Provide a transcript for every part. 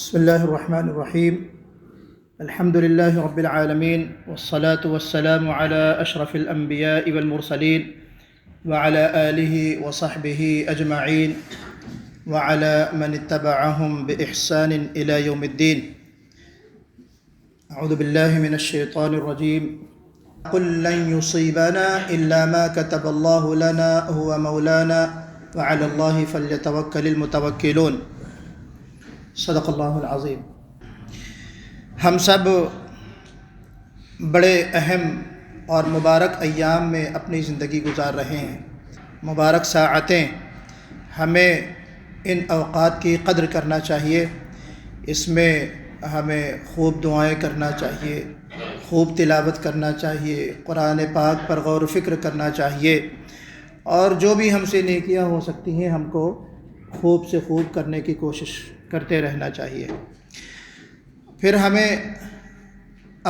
بسم الله الرحمن الرحيم. الحمد لله رب العالمين، والصلاة والسلام على أشرف الأنبياء والمرسلين وعلى آله وصحبه أجمعين وعلى من اتبعهم بإحسان إلى يوم الدين. أعوذ بالله من الشيطان الرجيم. قل لن يصيبنا إلا ما كتب الله لنا هو مولانا وعلى الله فليتوكل المتوكلون. صدق اللہ العظیم. ہم سب بڑے اہم اور مبارک ایام میں اپنی زندگی گزار رہے ہیں. مبارک ساعتیں، ہمیں ان اوقات کی قدر کرنا چاہیے. اس میں ہمیں خوب دعائیں کرنا چاہیے، خوب تلاوت کرنا چاہیے، قرآن پاک پر غور و فکر کرنا چاہیے، اور جو بھی ہم سے نیکیاں ہو سکتی ہیں ہم کو خوب سے خوب کرنے کی کوشش کرتے رہنا چاہیے. پھر ہمیں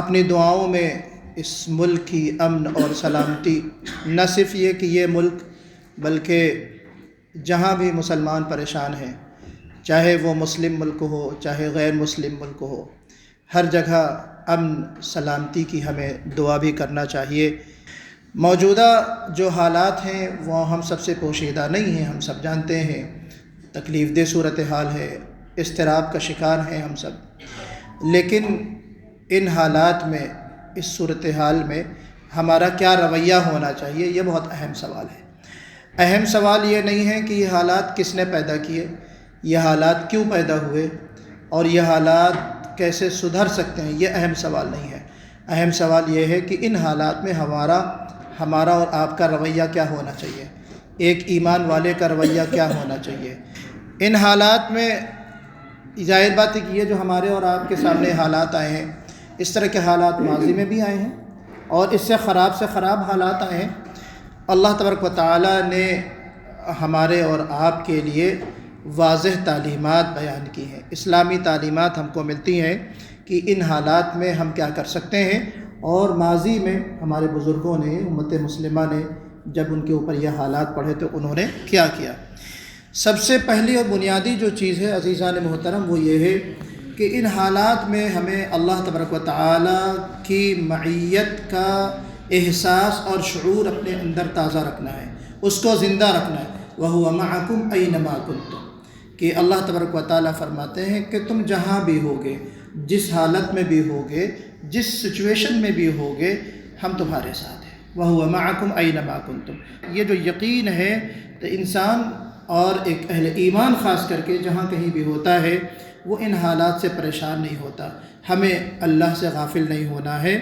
اپنی دعاؤں میں اس ملک کی امن اور سلامتی، نہ صرف یہ کہ یہ ملک بلکہ جہاں بھی مسلمان پریشان ہیں، چاہے وہ مسلم ملک ہو چاہے غیر مسلم ملک ہو، ہر جگہ امن سلامتی کی ہمیں دعا بھی کرنا چاہیے. موجودہ جو حالات ہیں وہ ہم سب سے پوشیدہ نہیں ہیں، ہم سب جانتے ہیں. تکلیف دہ صورتحال ہے، اضطراب کا شکار ہیں ہم سب. لیکن ان حالات میں، اس صورتحال میں ہمارا کیا رویہ ہونا چاہیے، یہ بہت اہم سوال ہے. اہم سوال یہ نہیں ہے کہ یہ حالات کس نے پیدا کیے، یہ حالات کیوں پیدا ہوئے، اور یہ حالات کیسے سدھر سکتے ہیں، یہ اہم سوال نہیں ہے. اہم سوال یہ ہے کہ ان حالات میں ہمارا اور آپ کا رویہ کیا ہونا چاہیے، ایک ایمان والے کا رویہ کیا ہونا چاہیے. ان حالات میں ظاہر بات ہے کہ یہ جو ہمارے اور آپ کے سامنے حالات آئے ہیں، اس طرح کے حالات ماضی میں بھی آئے ہیں اور اس سے خراب حالات آئے ہیں. اللہ تبارک و تعالیٰ نے ہمارے اور آپ کے لیے واضح تعلیمات بیان کی ہیں. اسلامی تعلیمات ہم کو ملتی ہیں کہ ان حالات میں ہم کیا کر سکتے ہیں، اور ماضی میں ہمارے بزرگوں نے، امت مسلمہ نے جب ان کے اوپر یہ حالات پڑھے تو انہوں نے کیا کیا. سب سے پہلی اور بنیادی جو چیز ہے عزیزان محترم وہ یہ ہے کہ ان حالات میں ہمیں اللہ تبارک و تعالیٰ کی معیت کا احساس اور شعور اپنے اندر تازہ رکھنا ہے، اس کو زندہ رکھنا ہے. وَهُوَ مَعَكُمْ أَيْنَمَا كُنْتُمْ، کہ اللہ تبارک و تعالیٰ فرماتے ہیں کہ تم جہاں بھی ہوگے، جس حالت میں بھی ہوگے، جس سچویشن میں بھی ہوگے، ہم تمہارے ساتھ ہیں. وَهُوَ مَعَكُمْ أَيْنَمَا كُنْتُمْ. یہ جو یقین ہے تو انسان اور ایک اہل ایمان خاص کر کے جہاں کہیں بھی ہوتا ہے وہ ان حالات سے پریشان نہیں ہوتا. ہمیں اللہ سے غافل نہیں ہونا ہے،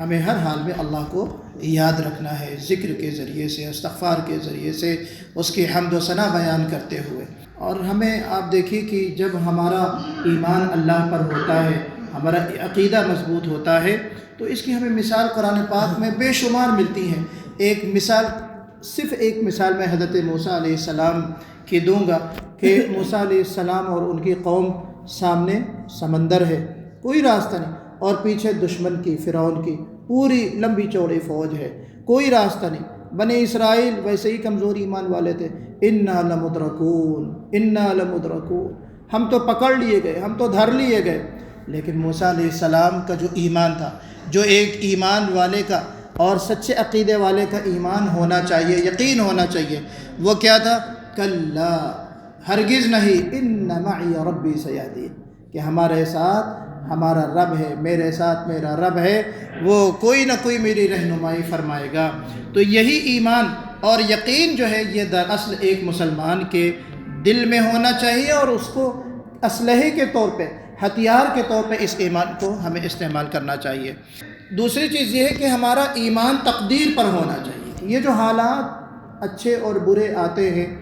ہمیں ہر حال میں اللہ کو یاد رکھنا ہے، ذکر کے ذریعے سے، استغفار کے ذریعے سے، اس کی حمد و ثنا بیان کرتے ہوئے. اور ہمیں آپ دیکھیے کہ جب ہمارا ایمان اللہ پر ہوتا ہے، ہمارا عقیدہ مضبوط ہوتا ہے، تو اس کی ہمیں مثال قرآن پاک میں بے شمار ملتی ہیں. صرف ایک مثال میں حضرت موسیٰ علیہ السلام کی دوں گا کہ موسیٰ علیہ السلام اور ان کی قوم، سامنے سمندر ہے، کوئی راستہ نہیں، اور پیچھے دشمن کی، فرعون کی پوری لمبی چوڑی فوج ہے، کوئی راستہ نہیں. بنی اسرائیل ویسے ہی کمزور ایمان والے تھے. انا لمدرکون، ہم تو پکڑ لیے گئے، ہم تو دھر لیے گئے. لیکن موسیٰ علیہ السلام کا جو ایمان تھا، جو ایک ایمان والے کا اور سچے عقیدے والے کا ایمان ہونا چاہیے، یقین ہونا چاہیے، وہ کیا تھا؟ کلا، ہرگز نہیں، ان معی ربی سیہدین، کہ ہمارے ساتھ ہمارا رب ہے، میرے ساتھ میرا رب ہے، وہ کوئی نہ کوئی میری رہنمائی فرمائے گا. تو یہی ایمان اور یقین جو ہے یہ دراصل ایک مسلمان کے دل میں ہونا چاہیے، اور اس کو اسلحے کے طور پہ، ہتھیار کے طور پہ اس ایمان کو ہمیں استعمال کرنا چاہیے. دوسری چیز یہ ہے کہ ہمارا ایمان تقدیر پر ہونا چاہیے. یہ جو حالات اچھے اور برے آتے ہیں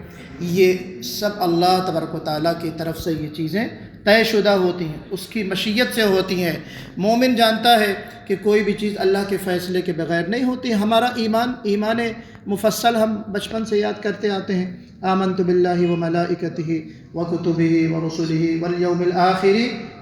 یہ سب اللہ تبارک و تعالیٰ کی طرف سے یہ چیزیں طے شدہ ہوتی ہیں، اس کی مشیت سے ہوتی ہیں. مومن جانتا ہے کہ کوئی بھی چیز اللہ کے فیصلے کے بغیر نہیں ہوتی. ہمارا ایمان مفصل ہم بچپن سے یاد کرتے آتے ہیں. آمنت باللہ و ملائکتہ و کتبہ و رسلہ والیوم الآخر،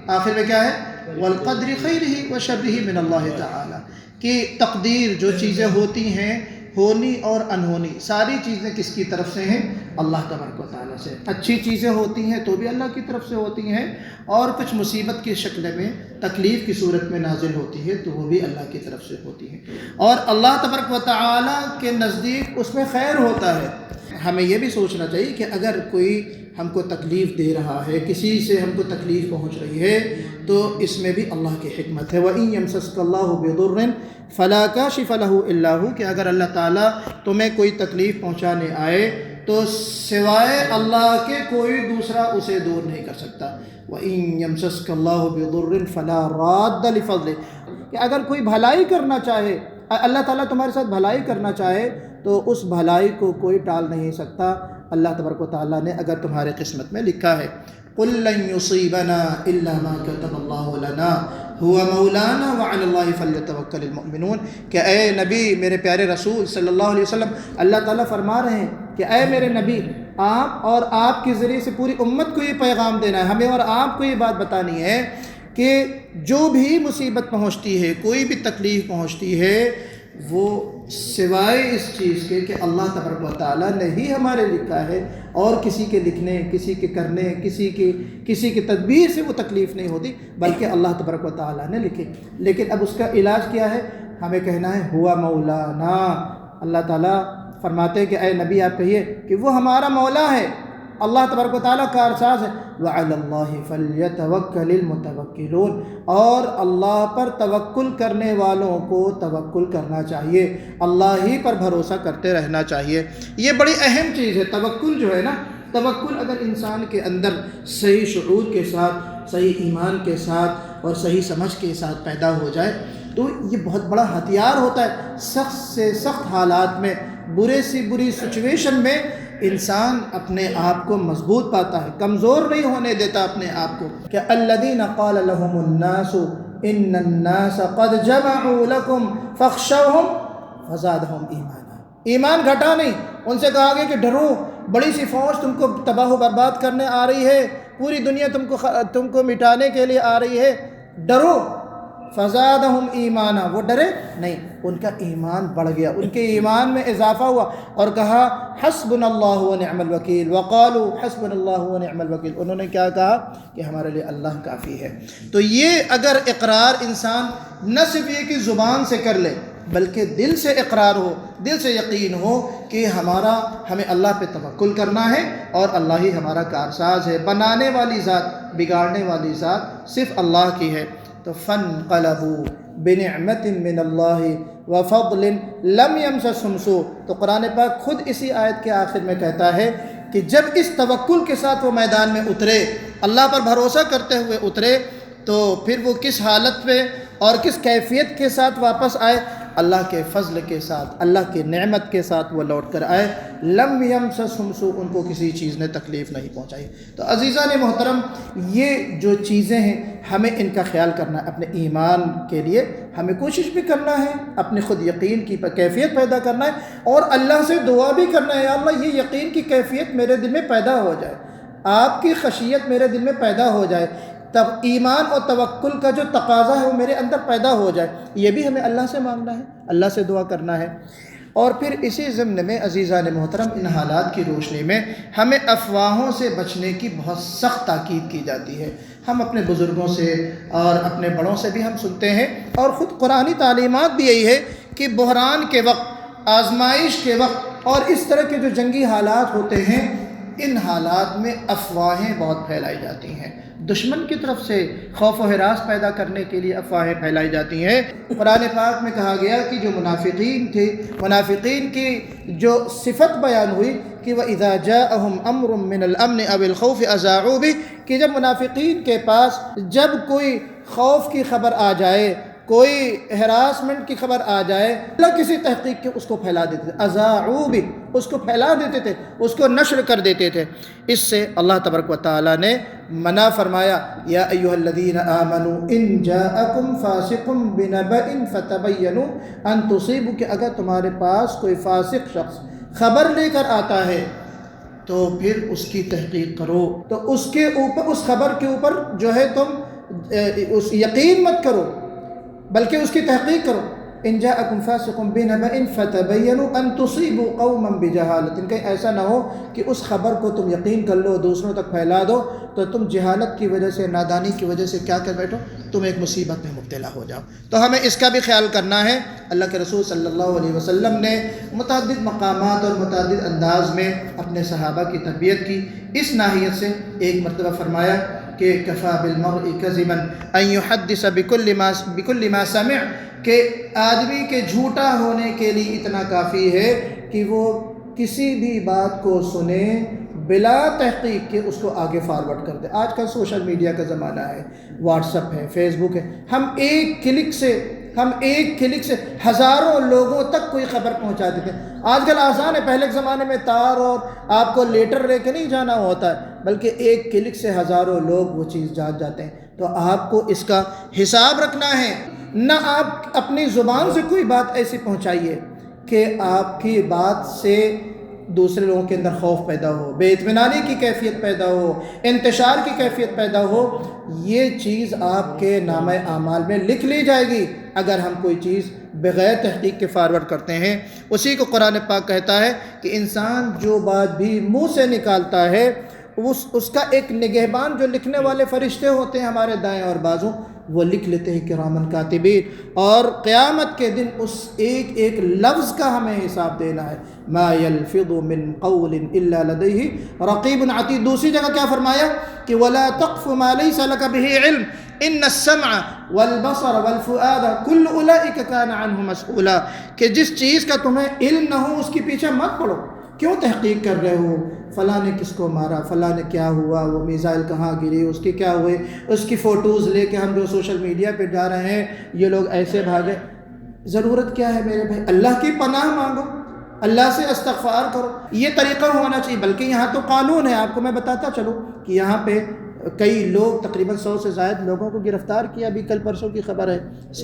آخر میں کیا ہے؟ والقدر خیرہ و شرہ من اللہ تعالی، کہ تقدیر جو چیزیں ہوتی ہیں، ہونی اور انہونی، ساری چیزیں کس کی طرف سے ہیں؟ اللہ تبارک و تعالیٰ سے. اچھی چیزیں ہوتی ہیں تو بھی اللہ کی طرف سے ہوتی ہیں، اور کچھ مصیبت کی شکل میں تکلیف کی صورت میں نازل ہوتی ہے تو وہ بھی اللہ کی طرف سے ہوتی ہیں، اور اللہ تبارک و تعالیٰ کے نزدیک اس میں خیر ہوتا ہے. ہمیں یہ بھی سوچنا چاہیے کہ اگر کوئی ہم کو تکلیف دے رہا ہے، کسی سے ہم کو تکلیف پہنچ رہی ہے، تو اس میں بھی اللہ کی حکمت ہے. وَإِن يَمْسَسْكَ اللَّهُ بِضُرٍّ فَلَا كَاشِفَ لَهُ إِلَّا هُوَ، کہ اگر اللہ تعالیٰ تمہیں کوئی تکلیف پہنچانے آئے تو سوائے اللہ کے کوئی دوسرا اسے دور نہیں کر سکتا. وَإِن يَمْسَسْكَ اللَّهُ بِضُرٍّ فَلَا رَادَّ لِفَضْلِهِ، کہ اگر کوئی بھلائی کرنا چاہے، اللہ تعالیٰ تمہارے ساتھ بھلائی کرنا چاہے تو اس بھلائی کو کوئی ٹال نہیں سکتا. اللہ تبارک و تعالیٰ نے اگر تمہارے قسمت میں لکھا ہے. قُل لَن يُصِيبَنَا إِلَّا مَا كَتَبَ اللَّهُ لَنَا هُوَ مَوْلَانَا وَعَلَى اللَّهِ فَلْيَتَوَكَّلِ الْمُؤْمِنُونَ، کہ اے نبی، میرے پیارے رسول صلی اللہ علیہ وسلم، اللہ تعالیٰ فرما رہے ہیں کہ اے میرے نبی، آپ اور آپ کے ذریعے سے پوری امت کو یہ پیغام دینا ہے، ہمیں اور آپ کو یہ بات بتانی ہے کہ جو بھی مصیبت پہنچتی ہے، کوئی بھی تکلیف پہنچتی ہے، وہ سوائے اس چیز کے کہ اللہ تبارک و تعالیٰ نے ہی ہمارے لکھا ہے، اور کسی کے لکھنے، کسی کے کرنے، کسی کی تدبیر سے وہ تکلیف نہیں ہوتی، بلکہ اللہ تبارک و تعالیٰ نے لکھی. لیکن اب اس کا علاج کیا ہے؟ ہمیں کہنا ہے ہوا مولانا. اللہ تعالیٰ فرماتے ہیں کہ اے نبی آپ کہیے کہ وہ ہمارا مولا ہے، اللہ تبارک و تعالیٰ کارساز ہے. وَعَلَى اللَّهِ فَلْيَتَوَكَّلِ الْمُتَوَكِّلُونَ، اور اللہ پر توکل کرنے والوں کو توکل کرنا چاہیے، اللہ ہی پر بھروسہ کرتے رہنا چاہیے. یہ بڑی اہم چیز ہے توکل جو ہے نا. توکل اگر انسان کے اندر صحیح شعور کے ساتھ، صحیح ایمان کے ساتھ اور صحیح سمجھ کے ساتھ پیدا ہو جائے تو یہ بہت بڑا ہتھیار ہوتا ہے. سخت سے سخت حالات میں، برے سے بری سچویشن میں انسان اپنے آپ کو مضبوط پاتا ہے، کمزور نہیں ہونے دیتا اپنے آپ کو. کہ الذین قال لهم الناس ان الناس قد جمعوا لكم فاخشوهم فزادهم ایمانا. ایمان گھٹا نہیں، ان سے کہا گیا کہ ڈرو، بڑی سی فوج تم کو تباہ و برباد کرنے آ رہی ہے، پوری دنیا تم کو مٹانے کے لیے آ رہی ہے، ڈرو. فزادہم ایمانا، وہ ڈرے نہیں، ان کا ایمان بڑھ گیا، ان کے ایمان میں اضافہ ہوا، اور کہا حسبنا اللہ ونعم الوکیل. وقالوا حسبنا اللہ ونعم الوکیل، انہوں نے کیا کہا کہ ہمارے لیے اللہ کافی ہے. تو یہ اگر اقرار انسان نہ صرف یہ کہ زبان سے کر لے، بلکہ دل سے اقرار ہو، دل سے یقین ہو کہ ہمیں اللہ پہ توکل کرنا ہے، اور اللہ ہی ہمارا کارساز ہے، بنانے والی ذات، بگاڑنے والی ذات صرف اللہ کی ہے. تو فانقلبوا بنعمت من اللہ وفضل لم یمسسہم سوء. تو قرآن پاک خود اسی آیت کے آخر میں کہتا ہے کہ جب اس توکل کے ساتھ وہ میدان میں اترے، اللہ پر بھروسہ کرتے ہوئے اترے، تو پھر وہ کس حالت پہ اور کس کیفیت کے ساتھ واپس آئے؟ اللہ کے فضل کے ساتھ، اللہ کی نعمت کے ساتھ وہ لوٹ کر آئے. لم یمسسہم سوء، ان کو کسی چیز نے تکلیف نہیں پہنچائی. تو عزیزان محترم، یہ جو چیزیں ہیں ہمیں ان کا خیال کرنا ہے. اپنے ایمان کے لیے ہمیں کوشش بھی کرنا ہے، اپنے خود یقین کی کیفیت پیدا کرنا ہے، اور اللہ سے دعا بھی کرنا ہے، یا اللہ یہ یقین کی کیفیت میرے دل میں پیدا ہو جائے، آپ کی خشیت میرے دل میں پیدا ہو جائے، تب ایمان اور توکل کا جو تقاضا ہے وہ میرے اندر پیدا ہو جائے. یہ بھی ہمیں اللہ سے مانگنا ہے، اللہ سے دعا کرنا ہے. اور پھر اسی ضمن میں عزیزان محترم، ان حالات کی روشنی میں ہمیں افواہوں سے بچنے کی بہت سخت تاکید کی جاتی ہے. ہم اپنے بزرگوں سے اور اپنے بڑوں سے بھی ہم سنتے ہیں، اور خود قرآنی تعلیمات بھی یہی ہے کہ بحران کے وقت، آزمائش کے وقت، اور اس طرح کے جو جنگی حالات ہوتے ہیں، ان حالات میں افواہیں بہت پھیلائی جاتی ہیں. دشمن کی طرف سے خوف و ہراس پیدا کرنے کے لیے افواہیں پھیلائی جاتی ہیں. قرآن پاک میں کہا گیا کہ جو منافقین تھے، منافقین کی جو صفت بیان ہوئی کہ وَإِذَا جَاءَهُمْ أَمْرٌ مِّنَ الْأَمْنِ أَوِ الْخَوْفِ أَذَاعُوا بِهِ، کہ جب منافقین کے پاس جب کوئی خوف کی خبر آ جائے، کوئی ہراسمنٹ کی خبر آ جائے، اللہ کسی تحقیق کے اس کو پھیلا دیتے تھے. اذاعوا بہ، اس کو پھیلا دیتے تھے، اس کو نشر کر دیتے تھے. اس سے اللہ تبارک و تعالیٰ نے منع فرمایا، یا ایھا الذین آمنوا ان جاءکم فاسق بنبأ فتبینوا ان تصیبوا، کہ اگر تمہارے پاس کوئی فاسق شخص خبر لے کر آتا ہے تو پھر اس کی تحقیق کرو. تو اس کے اوپر، اس خبر کے اوپر جو ہے تم اس یقین مت کرو، بلکہ اس کی تحقیق کرو. ان جاءکم فاسق بنبأ فتبینوا ان تصیبوا قوما بجہالۃ، کہیں ایسا نہ ہو کہ اس خبر کو تم یقین کر لو، دوسروں تک پھیلا دو، تو تم جہالت کی وجہ سے، نادانی کی وجہ سے کیا کر بیٹھو، تم ایک مصیبت میں مبتلا ہو جاؤ۔ تو ہمیں اس کا بھی خیال کرنا ہے۔ اللہ کے رسول صلی اللہ علیہ وسلم نے متعدد مقامات اور متعدد انداز میں اپنے صحابہ کی تربیت کی۔ اس ناحیت سے ایک مرتبہ فرمایا کہ کفا بالمرء کذبا ان یحدث بکل ما سمع، کہ آدمی کے جھوٹا ہونے کے لیے اتنا کافی ہے کہ وہ کسی بھی بات کو سنے بلا تحقیق کے اس کو آگے فارورڈ کر دے۔ آج کل سوشل میڈیا کا زمانہ ہے، واٹس ایپ ہے، فیس بک ہے، ہم ایک کلک سے ہزاروں لوگوں تک کوئی خبر پہنچا دیتے ہیں۔ آج کل آسان ہے، پہلے کے زمانے میں تار اور آپ کو لیٹر لے کے نہیں جانا ہوتا ہے، بلکہ ایک کلک سے ہزاروں لوگ وہ چیز جان جاتے ہیں۔ تو آپ کو اس کا حساب رکھنا ہے، نہ آپ اپنی زبان سے کوئی بات ایسی پہنچائیے کہ آپ کی بات سے دوسرے لوگوں کے اندر خوف پیدا ہو، بے اطمینانی کی کیفیت پیدا ہو، انتشار کی کیفیت پیدا ہو۔ یہ چیز آپ کے نامہ اعمال میں لکھ لی جائے گی اگر ہم کوئی چیز بغیر تحقیق کے فارورڈ کرتے ہیں۔ اسی کو قرآن پاک کہتا ہے کہ انسان جو بات بھی منہ سے نکالتا ہے اس کا ایک نگہبان، جو لکھنے والے فرشتے ہوتے ہیں ہمارے دائیں اور بازوں، وہ لکھ لیتے ہیں کرامن کاتبین، اور قیامت کے دن اس ایک ایک لفظ کا ہمیں حساب دینا ہے۔ ما یلفظ من قول الا لدیہ رقیب عتید۔ دوسری جگہ کیا فرمایا کہ ولا تقف ما لیس لک بہ علم ان السمع والبصر والفؤاد کل اولئک کان عنہ مسئولا، کہ جس چیز کا تمہیں علم نہ ہو اس کے پیچھے مت پڑو۔ کیوں تحقیق کر رہے ہو؟ فلاں نے کس کو مارا، فلاں نے کیا ہوا، وہ میزائل کہاں گری، اس کے کیا ہوئے، اس کی فوٹوز لے کے ہم جو سوشل میڈیا پہ جا رہے ہیں، یہ لوگ ایسے بھاگے۔ ضرورت کیا ہے میرے بھائی؟ اللہ کی پناہ مانگو، اللہ سے استغفار کرو، یہ طریقہ ہونا چاہیے۔ بلکہ یہاں تو قانون ہے، آپ کو میں بتاتا چلوں کہ یہاں پہ کئی لوگ، تقریباً 100 سے زائد لوگوں کو گرفتار کیا، ابھی کل پرسوں کی خبر ہے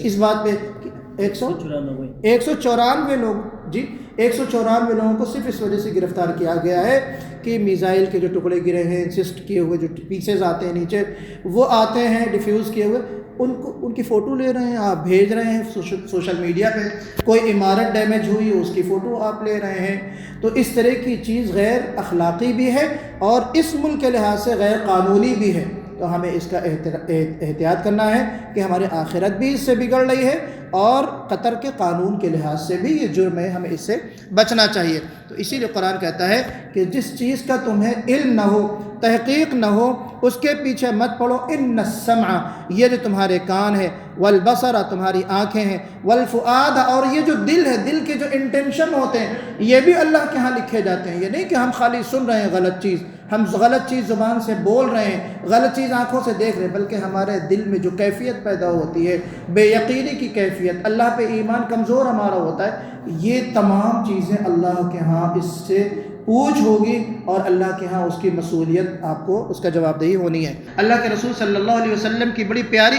اس بات پہ کہ 194 لوگ، جی 194 لوگوں کو صرف اس وجہ سے گرفتار کیا گیا ہے کہ میزائل کے جو ٹکڑے گرے ہیں، انسسٹ کیے ہوئے، جو پیسز آتے ہیں نیچے، وہ آتے ہیں ڈیفیوز کیے ہوئے، ان کی فوٹو لے رہے ہیں، آپ بھیج رہے ہیں سوشل میڈیا پہ۔ کوئی عمارت ڈیمیج ہوئی، اس کی فوٹو آپ لے رہے ہیں۔ تو اس طرح کی چیز غیر اخلاقی بھی ہے اور اس ملک کے لحاظ سے غیر قانونی بھی ہے۔ تو ہمیں اس کا احتیاط کرنا ہے کہ ہمارے آخرت بھی اس سے بگڑ رہی ہے، اور قطر کے قانون کے لحاظ سے بھی یہ جرم ہے، ہمیں اس سے بچنا چاہیے۔ تو اسی لیے قرآن کہتا ہے کہ جس چیز کا تمہیں علم نہ ہو، تحقیق نہ ہو، اس کے پیچھے مت پڑو۔ ان السمع، یہ جو تمہارے کان ہے، والبصر، تمہاری آنکھیں ہیں، والفؤاد، اور یہ جو دل ہے، دل کے جو انٹینشن ہوتے ہیں، یہ بھی اللہ کے ہاں لکھے جاتے ہیں۔ یہ نہیں کہ ہم خالی سن رہے ہیں غلط چیز، ہم غلط چیز زبان سے بول رہے ہیں، غلط چیز آنکھوں سے دیکھ رہے ہیں، بلکہ ہمارے دل میں جو کیفیت پیدا ہوتی ہے، بے یقینی کی کیفیت، اللہ پہ ایمان کمزور ہمارا ہوتا ہے، یہ تمام چیزیں اللہ کے ہاں اس سے پوچھ ہوگی، اور اللہ کے ہاں اس کی مسئولیت، آپ کو اس کا جواب دہی ہونی ہے۔ اللہ کے رسول صلی اللہ علیہ وسلم کی بڑی پیاری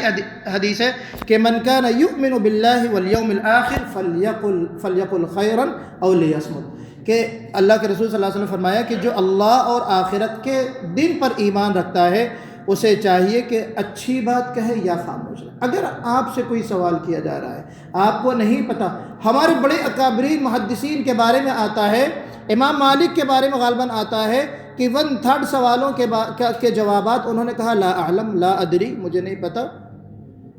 حدیث ہے کہ من کان یؤمن باللہ والیوم الآخر فلیقل خیرا او لیصمت، کہ اللہ کے رسول صلی اللہ علیہ وسلم فرمایا کہ جو اللہ اور آخرت کے دن پر ایمان رکھتا ہے اسے چاہیے کہ اچھی بات کہے یا خاموش رہے۔ اگر آپ سے کوئی سوال کیا جا رہا ہے، آپ کو نہیں پتہ، ہمارے بڑے اکابرین محدثین کے بارے میں آتا ہے، امام مالک کے بارے میں غالباً آتا ہے کہ 1/3 سوالوں کے جوابات انہوں نے کہا لا اعلم، لا ادری، مجھے نہیں پتہ۔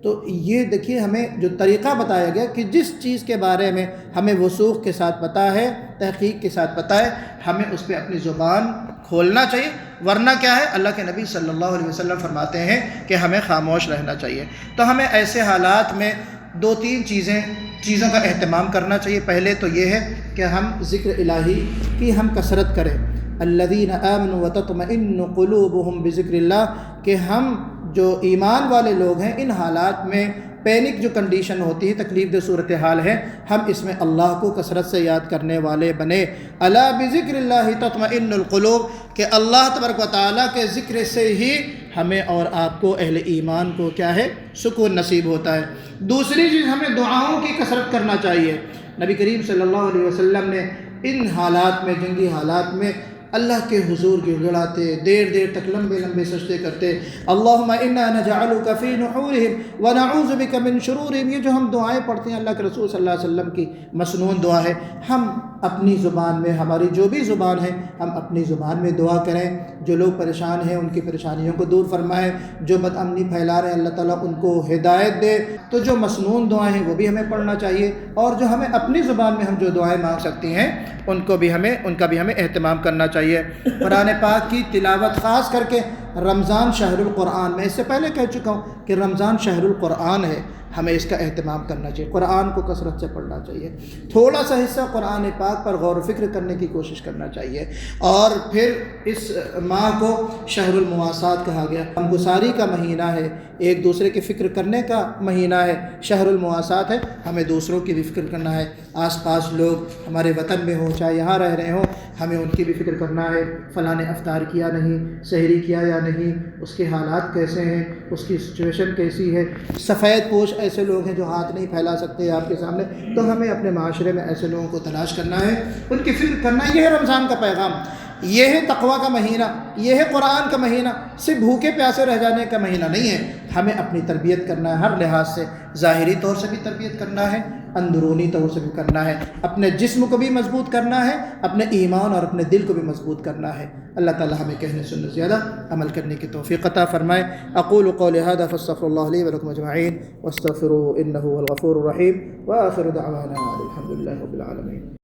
تو یہ دیکھیے ہمیں جو طریقہ بتایا گیا کہ جس چیز کے بارے میں ہمیں وثوق کے ساتھ پتہ ہے، تحقیق کے ساتھ پتہ ہے، ہمیں اس پہ اپنی زبان کھولنا چاہیے، ورنہ کیا ہے، اللہ کے نبی صلی اللہ علیہ وسلم فرماتے ہیں کہ ہمیں خاموش رہنا چاہیے۔ تو ہمیں ایسے حالات میں 2-3 چیزوں کا اہتمام کرنا چاہیے۔ پہلے تو یہ ہے کہ ہم ذکر الہی کی ہم کثرت کریں، الذین آمنوا وتطمئن قلوبہم بذکر اللہ، کہ ہم جو ایمان والے لوگ ہیں، ان حالات میں پینک جو کنڈیشن ہوتی ہے، تکلیف دہ صورتحال ہے، ہم اس میں اللہ کو کثرت سے یاد کرنے والے بنے۔ الا بذکر اللہ تطمئن القلوب، کہ اللہ تبارک و تعالیٰ کے ذکر سے ہی ہمیں اور آپ کو، اہل ایمان کو کیا ہے، سکون نصیب ہوتا ہے۔ دوسری چیز، ہمیں دعاؤں کی کثرت کرنا چاہیے۔ نبی کریم صلی اللہ علیہ وسلم نے ان حالات میں، جنگی حالات میں، اللہ کے حضور گڑگڑاتے، دیر دیر تک لمبے لمبے سجدے کرتے، اللہم انا نجعلک فی نحورہم ونعوذ بک من شرورہم، یہ جو ہم دعائیں پڑھتے ہیں اللہ کے رسول صلی اللہ علیہ وسلم کی مسنون دعا ہے، ہم اپنی زبان میں، ہماری جو بھی زبان ہے، ہم اپنی زبان میں دعا کریں، جو لوگ پریشان ہیں ان کی پریشانیوں کو دور فرمائے، جو بد امنی پھیلا رہے ہیں اللہ تعالیٰ ان کو ہدایت دے۔ تو جو مسنون دعائیں ہیں وہ بھی ہمیں پڑھنا چاہیے، اور جو ہمیں اپنی زبان میں ہم جو دعائیں مانگ سکتی ہیں ان کا بھی ہمیں اہتمام کرنا چاہیے۔ قرآن پاک کی تلاوت، خاص کر کے رمضان شہر القرآن، میں اس سے پہلے کہہ چکا ہوں کہ رمضان شہر القرآن ہے، ہمیں اس کا اہتمام کرنا چاہیے، قرآن کو کثرت سے پڑھنا چاہیے، تھوڑا سا حصہ قرآن پاک پر غور و فکر کرنے کی کوشش کرنا چاہیے۔ اور پھر اس ماہ کو شہر المواسات کہا گیا، غمگساری کا مہینہ ہے، ایک دوسرے کی فکر کرنے کا مہینہ ہے، شہر المواسات ہے، ہمیں دوسروں کی بھی فکر کرنا ہے، آس پاس لوگ ہمارے وطن میں ہوں چاہے یہاں رہ رہے ہوں، ہمیں ان کی بھی فکر کرنا ہے، فلاں نے افطار کیا نہیں، سحری کیا یا نہیں، اس کے حالات کیسے ہیں، اس کی سچویشن کیسی ہے۔ سفید پوش ایسے لوگ ہیں جو ہاتھ نہیں پھیلا سکتے آپ کے سامنے، تو ہمیں اپنے معاشرے میں ایسے لوگوں کو تلاش کرنا ہے، ان کی فکر کرنا ہے۔ یہ ہے رمضان کا پیغام، یہ ہے تقویٰ کا مہینہ، یہ ہے قرآن کا مہینہ، صرف بھوکے پیاسے رہ جانے کا مہینہ نہیں ہے، ہمیں اپنی تربیت کرنا ہے ہر لحاظ سے، ظاہری طور سے بھی تربیت کرنا ہے، اندرونی طور سے بھی کرنا ہے، اپنے جسم کو بھی مضبوط کرنا ہے، اپنے ایمان اور اپنے دل کو بھی مضبوط کرنا ہے۔ اللہ تعالی ہمیں کہنے سننے زیادہ عمل کرنے کی توفیق عطا فرمائے۔ اقول قولی ھذا فاستغفر اللہ لی ولکم اجمعین واستغفروہ انہ هو الغفور الرحیم، وآخر دعوانا الحمد للہ رب العالمین۔